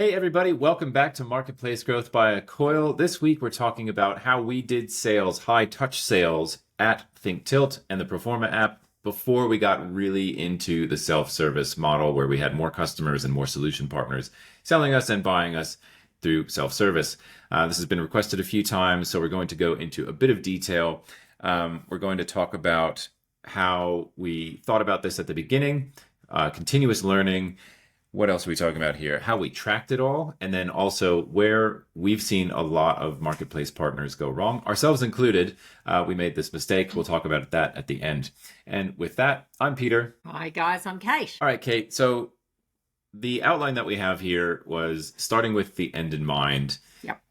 Hey everybody, welcome back to Marketplace Growth by Accoil. This week we're talking about how we did sales, high touch sales at ThinkTilt and the Performa app before we got really into the self-service model where we had more customers and more solution partners selling us and buying us through self-service. This has been requested a few times, so we're going to go into a bit of detail. We're going to talk about how we thought about this at the beginning, continuous learning. What else are we talking about here? How we tracked it all, and then also where we've seen a lot of marketplace partners go wrong, ourselves included. We made this mistake. We'll talk about that at the end. And with that, I'm Peter. Hi guys, I'm Kate. All right, Kate. So the outline that we have here was starting with the end in mind. Yep.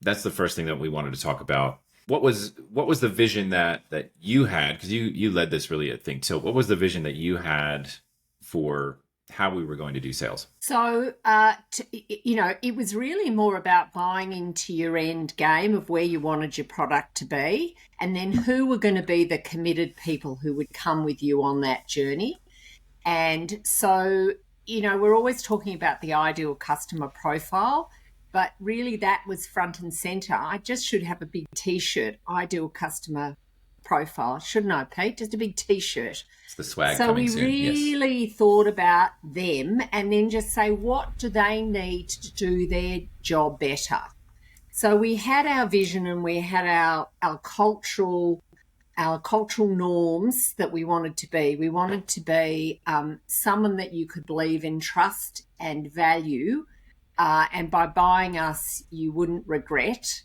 That's the first thing that we wanted to talk about. What was the vision that you had? Because you led this really at ThinkTilt. What was the vision that you had for how we were going to do sales? So, it was really more about buying into your end game of where you wanted your product to be, and then who were going to be the committed people who would come with you on that journey. And so, we're always talking about the ideal customer profile, but really that was front and center. I just should have a big T-shirt, ideal customer profile, shouldn't I, Pete? Just a big T-shirt. It's the swag so coming we soon. really Yes. thought about them and then just say, what do they need to do their job better? So we had our vision and we had our cultural norms that we wanted to be. We wanted to be someone that you could believe in, trust and value, and by buying us, you wouldn't regret.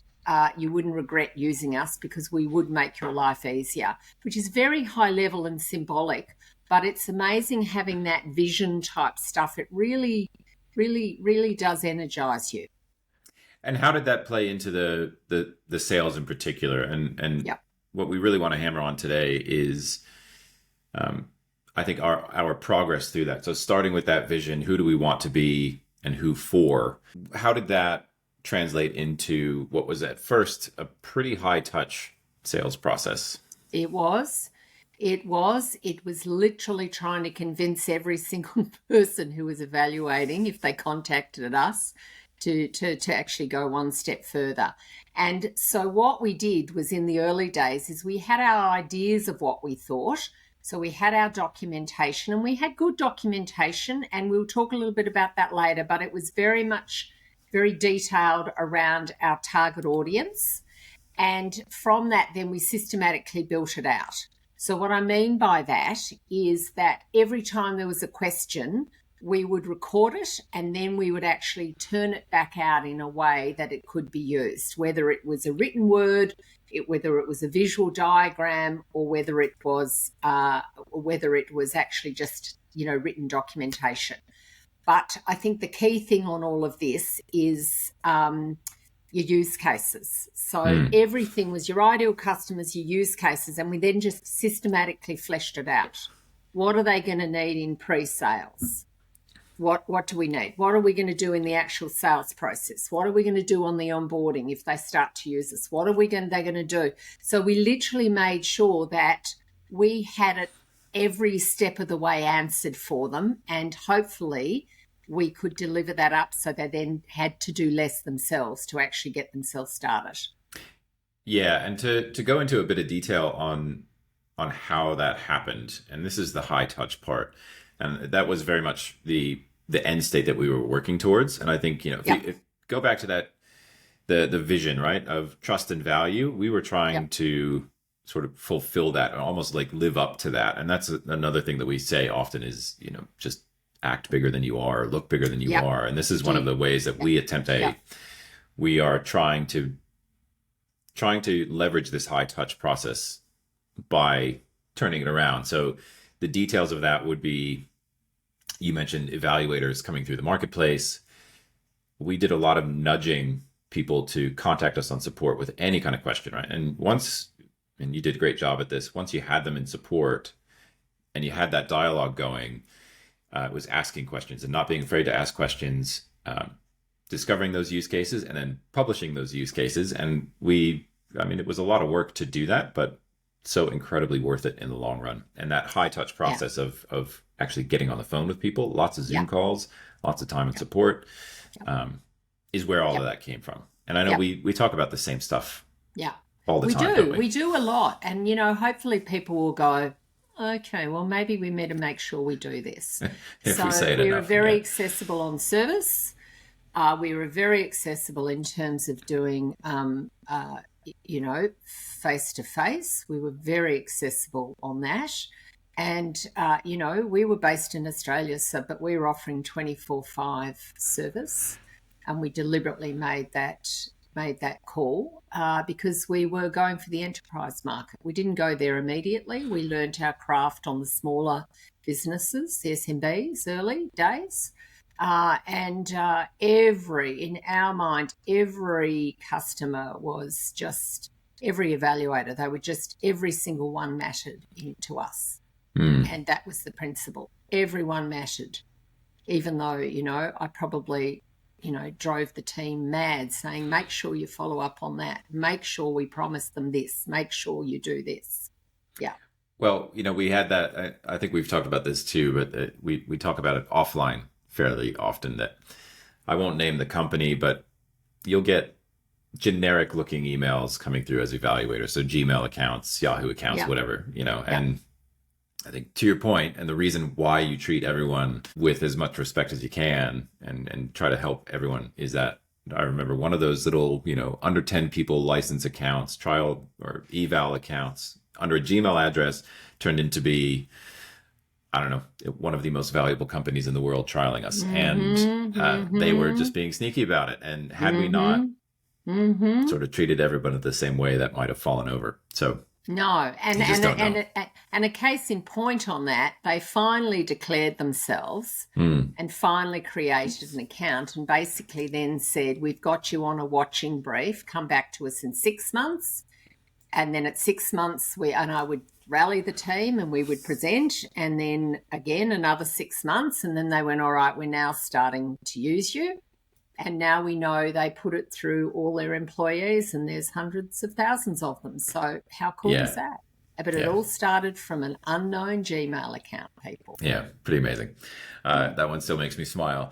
You wouldn't regret using us because we would make your life easier, which is very high level and symbolic, but it's amazing having that vision type stuff. It really, really, really does energize you. And how did that play into the sales in particular? And Yep. What we really want to hammer on today is, I think our progress through that. So starting with that vision, who do we want to be and who for? How did that translate into what was at first a pretty high touch sales process? It was literally trying to convince every single person who was evaluating, if they contacted us, to actually go one step further. And so what we did was, in the early days, is we had our ideas of what we thought. So we had our documentation, and we had good documentation, and we'll talk a little bit about that later, but it was very detailed around our target audience. And from that, then we systematically built it out. So what I mean by that is that every time there was a question, we would record it and then we would actually turn it back out in a way that it could be used, whether it was a written word, whether it was a visual diagram, or whether it was actually just, written documentation. But I think the key thing on all of this is your use cases. So everything was your ideal customers, your use cases, and we then just systematically fleshed it out. What are they going to need in pre-sales? What do we need? What are we going to do in the actual sales process? What are we going to do on the onboarding if they start to use us? What are they're going to do? So we literally made sure that we had it every step of the way answered for them, and hopefully we could deliver that up so they then had to do less themselves to actually get themselves started. Yeah, and to go into a bit of detail on how that happened, and this is the high touch part, and that was very much the end state that we were working towards. And I think, if you go back to that, the vision, right, of trust and value, we were trying to sort of fulfill that and almost like live up to that. And that's another thing that we say often is, just act bigger than you are, look bigger than you are. And this is one of the ways that we attempt we are trying to leverage this high touch process by turning it around. So the details of that would be, you mentioned evaluators coming through the marketplace. We did a lot of nudging people to contact us on support with any kind of question, right? And you did a great job at this, once you had them in support and you had that dialogue going, it was asking questions and not being afraid to ask questions, discovering those use cases and then publishing those use cases. And it was a lot of work to do that, but so incredibly worth it in the long run. And that high touch process of actually getting on the phone with people, lots of Zoom calls, lots of time and support, is where all of that came from. And I know we talk about the same stuff all the time. Don't we? We do a lot. And, you know, hopefully people will go, okay, well, maybe we better make sure we do this. If we say it we enough, were very accessible on service. We were very accessible in terms of doing, you know, face-to-face. We were very accessible on that. And, you know, we were based in Australia, but we were offering 24/5 service. And we deliberately made that call because we were going for the enterprise market. We didn't go there immediately. We learnt our craft on the smaller businesses, the SMBs, early days. In our mind, every customer was just, every evaluator, they were just, every single one mattered to us. And that was the principle. Everyone mattered, even though, you know, I probably, you know, drove the team mad saying, make sure you follow up on that. Make sure we promise them this. Make sure you do this. Yeah. Well, you know, we had that, I think we've talked about this too, but we talk about it offline fairly often, that I won't name the company, but you'll get generic looking emails coming through as evaluators. So Gmail accounts, Yahoo accounts, whatever, you know, and I think to your point, and the reason why you treat everyone with as much respect as you can and try to help everyone is that I remember one of those little, you know, under 10 people license accounts, trial or eval accounts under a Gmail address turned into be, I don't know, one of the most valuable companies in the world trialing us. And they were just being sneaky about it. And had we not sort of treated everyone the same way, that might have fallen over. So no, and a case in point on that, they finally declared themselves and finally created an account and basically then said, we've got you on a watching brief, come back to us in 6 months. And then at 6 months, I would rally the team and we would present, and then again another 6 months, and then they went, all right, we're now starting to use you. And now we know they put it through all their employees, and there's hundreds of thousands of them. So how cool is that? But it all started from an unknown Gmail account, people. Yeah, pretty amazing. That one still makes me smile.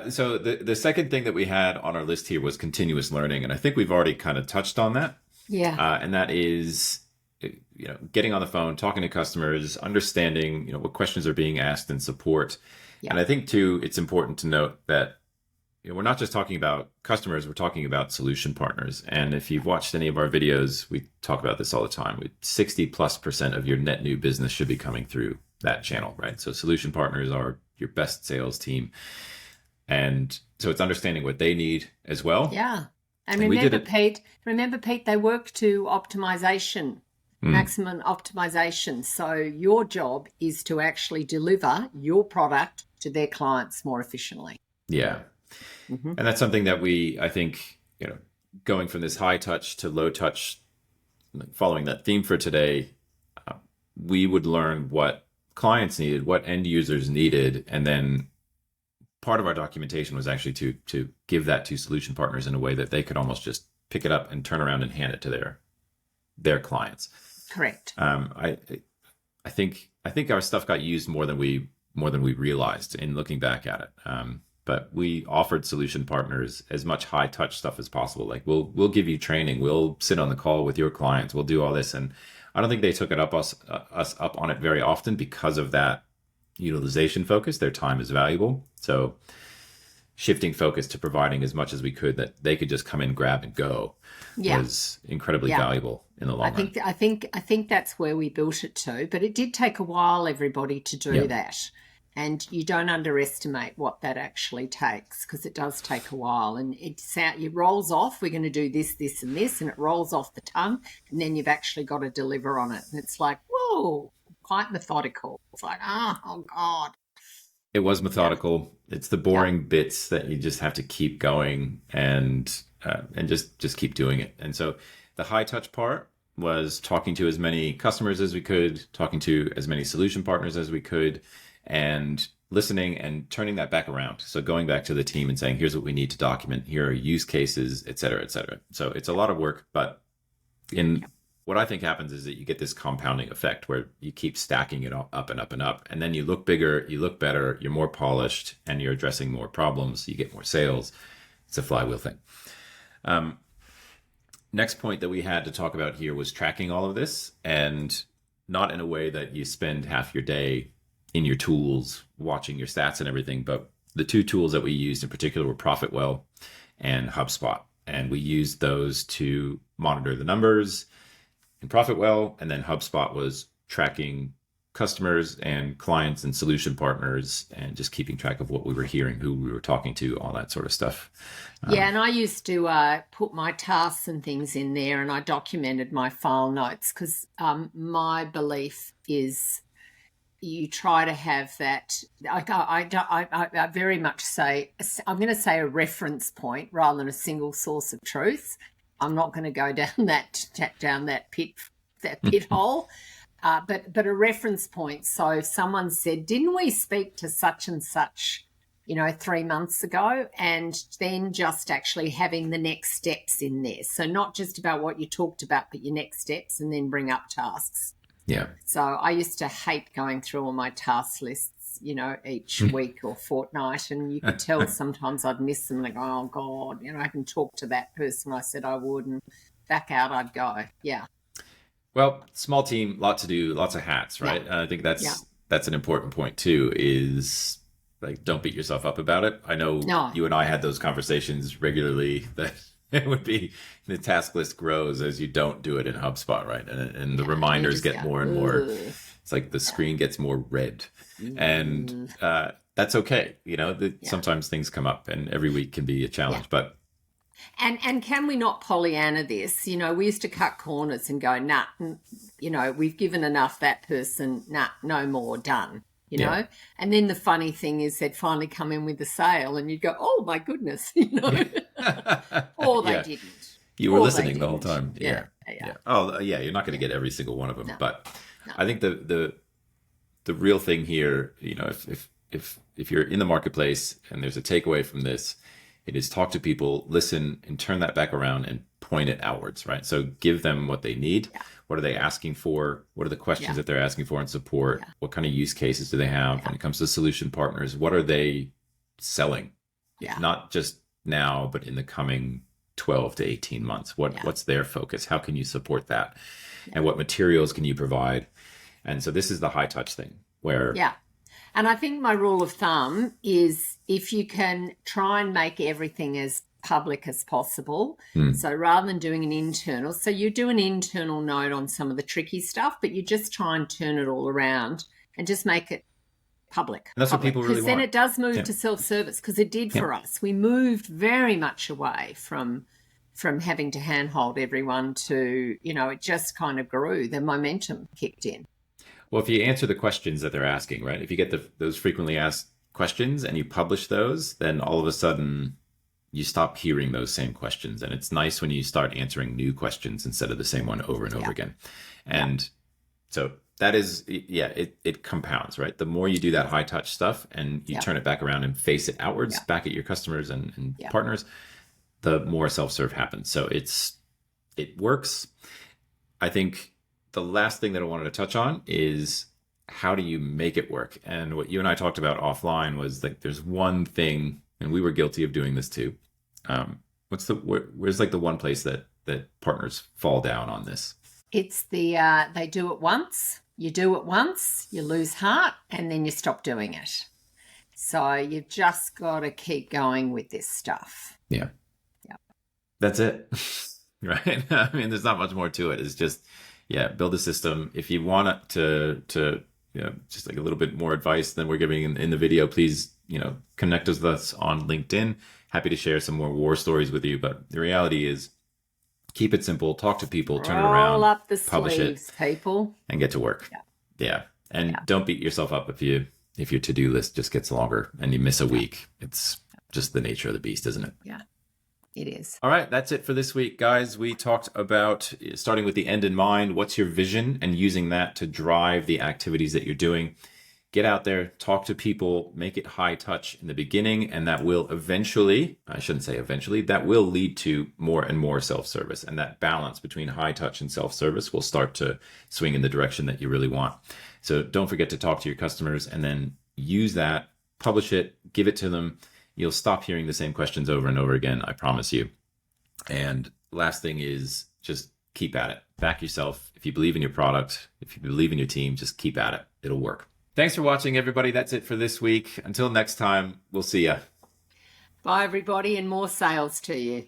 So the second thing that we had on our list here was continuous learning. And I think we've already kind of touched on that. Yeah. And that is, you know, getting on the phone, talking to customers, understanding, you know, what questions are being asked and support. Yeah. And I think too, it's important to note that, you know, we're not just talking about customers, we're talking about solution partners. And if you've watched any of our videos, we talk about this all the time. 60+% of your net new business should be coming through that channel, right? So solution partners are your best sales team. And so it's understanding what they need as well. Yeah. And remember, Pete, they work to optimization, maximum optimization. So your job is to actually deliver your product to their clients more efficiently. Yeah. And that's something that I think, you know, going from this high touch to low touch, following that theme for today, we would learn what clients needed, what end users needed. And then part of our documentation was actually to give that to solution partners in a way that they could almost just pick it up and turn around and hand it to their clients. Correct. I think our stuff got used more than we realized in looking back at it. But we offered solution partners as much high touch stuff as possible. Like we'll give you training, we'll sit on the call with your clients, we'll do all this. And I don't think they took us up on it very often because of that utilization focus. Their time is valuable. So shifting focus to providing as much as we could that they could just come in, grab and go was incredibly valuable in the long run. I think that's where we built it to, but it did take a while, everybody, to do that. And you don't underestimate what that actually takes, because it does take a while. And it rolls off, we're going to do this, this, and this, and it rolls off the tongue, and then you've actually got to deliver on it. And it's like, whoa, quite methodical. It's like, oh God. It was methodical. It's the boring bits that you just have to keep going and just keep doing it. And so the high touch part was talking to as many customers as we could, talking to as many solution partners as we could, and listening and turning that back around. So going back to the team and saying, here's what we need to document, here are use cases, et cetera, et cetera. So it's a lot of work, but in what I think happens is that you get this compounding effect where you keep stacking it up and up and up. And then you look bigger, you look better, you're more polished, and you're addressing more problems. You get more sales. It's a flywheel thing. Next point that we had to talk about here was tracking all of this, and not in a way that you spend half your day in your tools watching your stats and everything, but the two tools that we used in particular were ProfitWell and HubSpot. And we used those to monitor the numbers in ProfitWell, and then HubSpot was tracking customers and clients and solution partners and just keeping track of what we were hearing, who we were talking to, all that sort of stuff. Yeah, and I used to put my tasks and things in there, and I documented my file notes because my belief is you try to have that. I very much say, I'm going to say a reference point rather than a single source of truth. I'm not going to go down that pit hole. But a reference point. So if someone said, didn't we speak to such and such, 3 months ago? And then just actually having the next steps in there. So not just about what you talked about, but your next steps, and then bring up tasks. Yeah. So I used to hate going through all my task lists, each week or fortnight. And you could tell sometimes I'd miss them, like, oh, God, I haven't talked to that person I said I would, and back out I'd go. Yeah. Well, small team, lot to do, lots of hats, right? Yeah. I think that's an important point too, is like, don't beat yourself up about it. I know you and I had those conversations regularly, that it would be the task list grows as you don't do it in HubSpot, right? And the reminders get more and more. It's like the screen gets more red, and that's okay. Sometimes things come up, and every week can be a challenge, but. And can we not Pollyanna this? We used to cut corners and go, nah, we've given enough that person, nah, no more, done, know? And then the funny thing is they'd finally come in with the sale and you'd go, oh, my goodness, or they didn't. You were listening the whole time. Yeah. Oh, yeah, you're not going to get every single one of them. No. But I think the real thing here, if you're in the marketplace and there's a takeaway from this, it is talk to people, listen, and turn that back around and point it outwards, right? So give them what they need. Yeah. What are they asking for? What are the questions that they're asking for in support? Yeah. What kind of use cases do they have when it comes to solution partners? What are they selling? Yeah. Not just now, but in the coming 12 to 18 months. What's their focus? How can you support that? Yeah. And what materials can you provide? And so this is the high touch thing where... Yeah. And I think my rule of thumb is if you can try and make everything as public as possible. So rather than doing an internal, so you do an internal note on some of the tricky stuff, but you just try and turn it all around and just make it public. And that's what people really want. Because then it does move to self-service, because it did for us. We moved very much away from having to handhold everyone to, it just kind of grew. The momentum kicked in. Well, if you answer the questions that they're asking, right? If you get those frequently asked questions and you publish those, then all of a sudden you stop hearing those same questions. And it's nice when you start answering new questions instead of the same one over and over again. And so that is, it compounds, right? The more you do that high touch stuff and you turn it back around and face it outwards, back at your customers and partners, the more self-serve happens. So it works. I think the last thing that I wanted to touch on is how do you make it work? And what you and I talked about offline was like, there's one thing, and we were guilty of doing this too. Where's like the one place that partners fall down on this? It's the, they do it once, you do it once, you lose heart, and then you stop doing it. So you've just got to keep going with this stuff. Yeah. That's it. Right. I mean, there's not much more to it. It's just, build a system. If you want it to just like a little bit more advice than we're giving in the video, please, connect with us on LinkedIn. Happy to share some more war stories with you. But the reality is, keep it simple, talk to people, turn it around, roll up the publish sleeves, people, and get to work. And don't beat yourself up if your to-do list just gets longer and you miss a week. It's just the nature of the beast, isn't it? Yeah. It is. All right, that's it for this week, guys. We talked about starting with the end in mind. What's your vision? And using that to drive the activities that you're doing. Get out there, talk to people, make it high touch in the beginning, and that will eventually, I shouldn't say eventually, that will lead to more and more self-service. And that balance between high touch and self-service will start to swing in the direction that you really want. So don't forget to talk to your customers and then use that, publish it, give it to them. You'll stop hearing the same questions over and over again, I promise you. And last thing is just keep at it. Back yourself. If you believe in your product, if you believe in your team, just keep at it. It'll work. Thanks for watching, everybody. That's it for this week. Until next time, we'll see ya. Bye, everybody, and more sales to you.